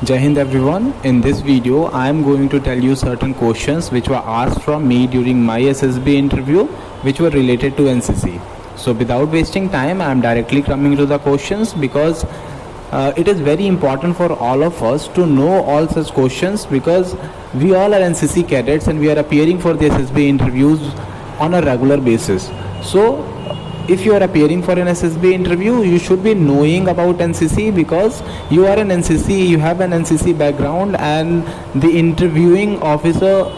Jai Hind everyone. In this video, I am going to tell you certain questions which were asked from me during my SSB interview which were related to NCC. So without wasting time, I am directly coming to the questions because it is very important for all of us to know all such questions because we all are NCC cadets and we are appearing for the SSB interviews on a regular basis. So if you are appearing for an SSB interview, you should be knowing about NCC because you are an NCC, you have an NCC background, and the interviewing officer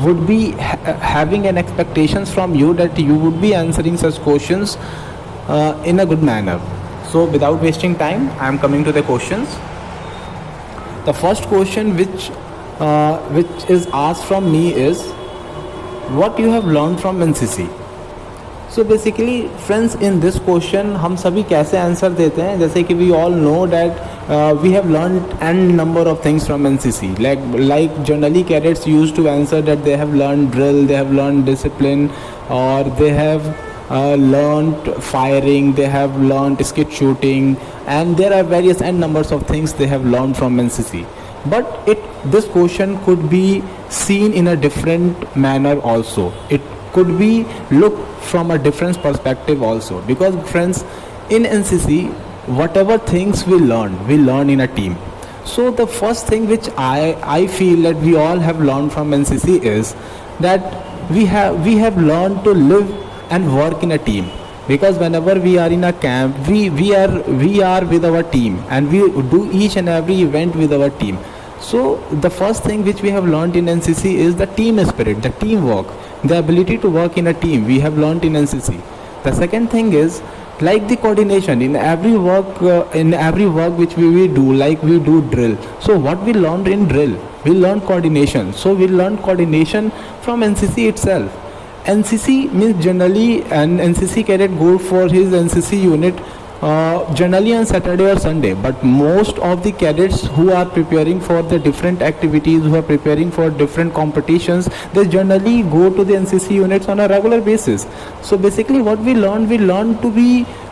would be having an expectations from you that you would be answering such questions in a good manner. So without wasting time, I am coming to the questions. The first question which is asked from me is, what you have learned from NCC? So basically friends, in this question हम सभी कैसे answer देते हैं, जैसे कि we all know that we have learned n number of things from NCC. Like generally cadets used to answer that they have learned drill, they have learned discipline, or they have learned firing, they have learned skit shooting, and there are various n numbers of things they have learned from NCC. But this question could be seen in a different manner also. It could be looked from a different perspective also, because friends, in NCC whatever things we learn in a team. So the first thing which I feel that we all have learned from NCC is that we have learned to live and work in a team, because whenever we are in a camp, we are with our team and we do each and every event with our team. So the first thing which we have learned in NCC is the team spirit, the teamwork, the ability to work in a team. We have learned in NCC. The second thing is like the coordination in every work which we do, like we do drill. So what we learned in drill, we learned coordination. So we learned coordination from NCC itself. NCC means generally an NCC cadet go for his NCC unit generally on Saturday or Sunday, but most of the cadets who are preparing for the different activities, who are preparing for different competitions, they generally go to the NCC units on a regular basis. So basically what we learn to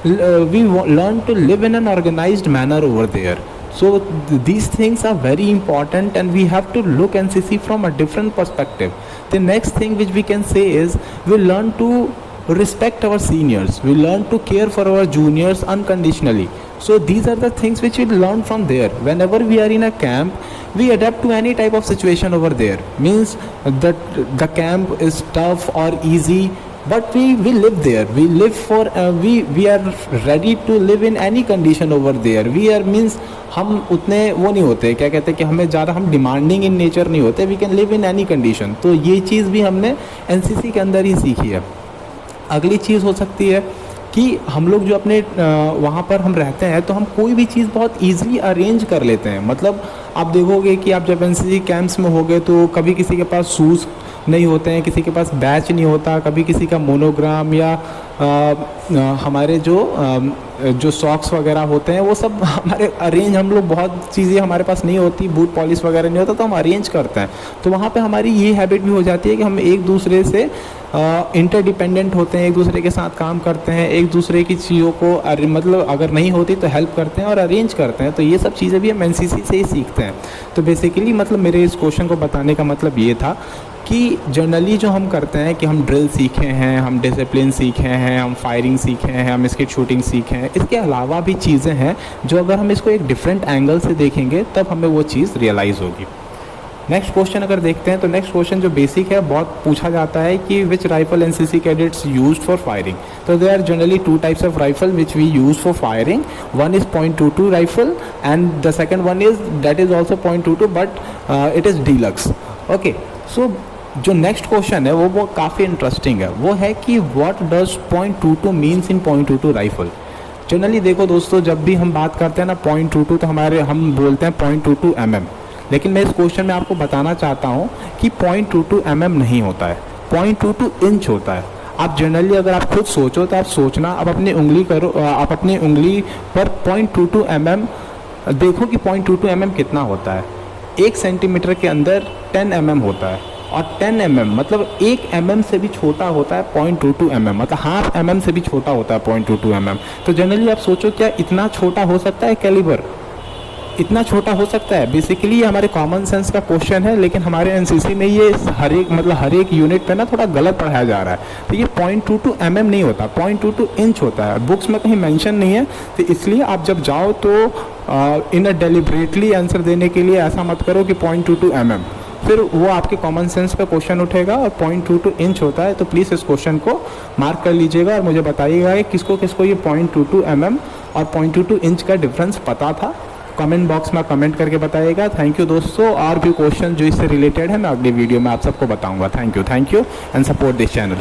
live in an organized manner over there. So these things are very important and we have to look NCC from a different perspective. The next thing which we can say is we learn to respect our seniors, we learn to care for our juniors unconditionally. So these are the things which we learn from there. Whenever we are in a camp, we adapt to any type of situation over there. Means that the camp is tough or easy, but we live there, we live for we are ready to live in any condition over there. We are means हम उतने वो नहीं होते, क्या कहते हैं कि हमें ज़्यादा हम डिमांडिंग इन नेचर नहीं होते. We can live in any condition. तो ये चीज़ भी हमने NCC के अंदर ही सीखी है. अगली चीज़ हो सकती है कि हम लोग जो अपने वहाँ पर हम रहते हैं तो हम कोई भी चीज़ बहुत ईजिली अरेंज कर लेते हैं. मतलब आप देखोगे कि आप जब NCC कैंप्स में होगे तो कभी किसी के पास शूज़ नहीं होते हैं, किसी के पास बैच नहीं होता, कभी किसी का मोनोग्राम या हमारे जो सॉक्स वगैरह होते हैं वो सब हमारे अरेंज, हम लोग बहुत चीज़ें हमारे पास नहीं होती, बूट पॉलिश वगैरह नहीं होता तो हम अरेंज करते हैं. तो वहाँ पे हमारी ये हैबिट भी हो जाती है कि हम एक दूसरे से इंटरडिपेंडेंट होते हैं, एक दूसरे के साथ काम करते हैं, एक दूसरे की चीज़ों को मतलब अगर नहीं होती तो हेल्प करते हैं और अरेंज करते हैं. तो ये सब चीज़ें भी हम NCC से ही सीखते हैं. तो बेसिकली मतलब मेरे इस क्वेश्चन को बताने का मतलब ये था कि जनरली जो हम करते हैं कि हम ड्रिल सीखे हैं, हम डिसिप्लिन सीखे हैं, हम फायरिंग सीखे हैं, हम स्किट शूटिंग सीखे हैं. इसके अलावा भी चीज़ें हैं जो अगर हम इसको एक डिफरेंट एंगल से देखेंगे तब हमें वो चीज़ रियलाइज़ होगी. नेक्स्ट क्वेश्चन अगर देखते हैं तो नेक्स्ट क्वेश्चन जो बेसिक है, बहुत पूछा जाता है कि which rifle NCC cadets used for firing. तो they are generally two types of rifle which we use for firing. One is .22 rifle and the second one is that is also .22 but it is deluxe. Okay, so जो next question है वो काफ़ी interesting है. वो है कि what does .22 means in .22 rifle. Generally देखो दोस्तों, जब भी हम बात करते हैं ना .22 तो हम बोलते हैं .22 mm. लेकिन मैं इस क्वेश्चन में आपको बताना चाहता हूँ कि .22 mm नहीं होता है, .22 इंच होता है. आप जनरली अगर आप खुद सोचो तो आप सोचना, आप अपनी उंगली करो, आप अपनी उंगली पर .22 mm देखो कि .22 mm कितना होता है. 1 सेंटीमीटर के अंदर 10 mm होता है और 10 mm मतलब 1 mm से भी छोटा होता है 0.22 mm, मतलब हाफ mm से भी छोटा होता है 0.22 mm. तो जनरली आप सोचो क्या इतना छोटा हो सकता है कैलिबर? इतना छोटा हो सकता है। बेसिकली ये हमारे कॉमन सेंस का क्वेश्चन है, लेकिन हमारे एनसीसी में ये हर एक यूनिट पे ना थोड़ा गलत पढ़ाया जा रहा है। तो ये 0.22 mm नहीं होता, 0.22 इंच होता है। बुक्स में कहीं मेंशन नहीं है, तो इसलिए आप जब जाओ तो इन डेलिबरेटली आंसर देने के लिए ऐसा मत करो कि 0.22 mm, फिर वो आपके कॉमन सेंस पे क्वेश्चन उठेगा और 0.22 इंच होता है। तो प्लीज़ इस क्वेश्चन को मार्क कर लीजिएगा और मुझे बताइएगा कि किसको किसको ये 0.22 mm और 0.22 इंच का डिफरेंस पता था। कमेंट बॉक्स में कमेंट करके बताइएगा। थैंक यू दोस्तों। और भी क्वेश्चन जो इससे रिलेटेड है मैं अगली वीडियो में आप सबको बताऊंगा। Thank you and support this channel.